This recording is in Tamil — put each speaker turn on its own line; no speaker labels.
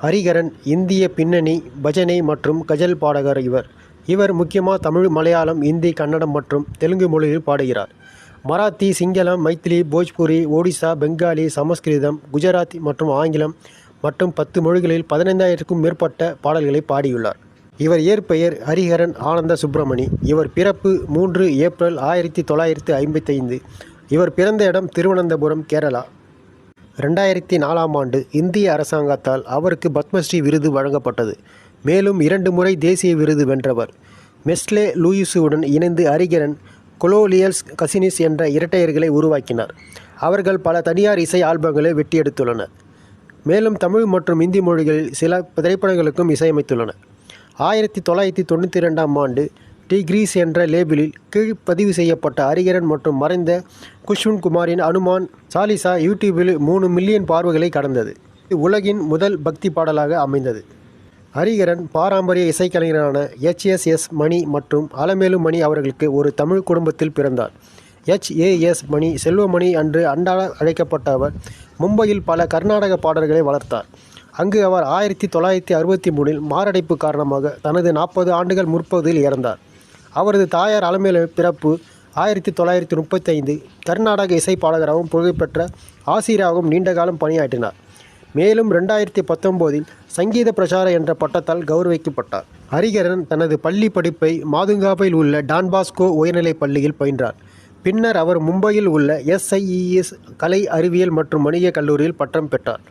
ஹரிஹரன் இந்திய பின்னணி, பஜனை மற்றும் கஜல் பாடகர் இவர் முக்கியமாக தமிழ், மலையாளம், இந்தி, கன்னடம் மற்றும் தெலுங்கு மொழியில் பாடுகிறார். மராத்தி, சிங்களம், மைத்திலி, போஜ்பூரி, ஒடிசா, பெங்காலி, சமஸ்கிருதம், குஜராத்தி மற்றும் ஆங்கிலம் மற்றும் 10 மொழிகளில் 15,000க்கும் மேற்பட்ட பாடல்களை பாடியுள்ளார். இவர் இயற்பெயர் ஹரிஹரன் ஆனந்த சுப்ரமணி. இவர் பிறப்பு 3 ஏப்ரல் 1955. இவர் பிறந்த இடம் திருவனந்தபுரம், கேரளா. 2004ஆம் ஆண்டு இந்திய அரசாங்கத்தால் அவருக்கு பத்மஸ்ரீ விருது வழங்கப்பட்டது. மேலும் 2 முறை தேசிய விருது வென்றவர். மெஸ்லே லூயிஸுடன் இணைந்து ஹரிஹரன் கொலோனியல்ஸ் கசினிஸ் என்ற இரட்டையர்களை உருவாக்கினார். அவர்கள் பல தனியார் இசை ஆல்பங்களை வெட்டியெடுத்துள்ளனர். மேலும் தமிழ் மற்றும் இந்தி மொழிகளில் சில திரைப்படங்களுக்கும் இசையமைத்துள்ளனர். 1992ஆம் ஆண்டு டிகிரீஸ் என்ற லேபிளில் கீழ் பதிவு செய்யப்பட்ட ஹரிஹரன் மற்றும் மறைந்த குஷ்வந்த் குமாரின் அனுமான் சாலிசா யூடியூபில் 3 மில்லியன் பார்வைகளை கடந்தது. இது உலகின் முதல் பக்தி பாடலாக அமைந்தது. ஹரிஹரன் பாரம்பரிய இசைக்கலைஞரான H.S.S. மணி மற்றும் அலமேலு மணி அவர்களுக்கு ஒரு தமிழ் குடும்பத்தில் பிறந்தார். H.A.S. மணி செல்வமணி என்று அன்றாட அழைக்கப்பட்ட அவர் மும்பையில் பல கர்நாடக பாடல்களை வளர்த்தார். அங்கு அவர் 1963இல் மாரடைப்பு காரணமாக தனது 40 ஆண்டுகள் முற்பகுதியில் இறந்தார். அவரது தாயார் அலமேலு பிறப்பு 1935. கர்நாடக இசை பாடகராகவும் புகழ்பெற்ற ஆசிரியராகவும் நீண்டகாலம் பணியாற்றினார். மேலும் 2019இல் சங்கீத பிரசார என்ற பட்டத்தால் கௌரவிக்கப்பட்டார். ஹரிஹரன் தனது பள்ளி படிப்பை மாதுங்காவில் உள்ள டான்பாஸ்கோ உயர்நிலைப் பள்ளியில் பயின்றார். பின்னர் அவர் மும்பையில் உள்ள SIES கலை, அறிவியல் மற்றும் வணிக கல்லூரியில் பட்டம் பெற்றார்.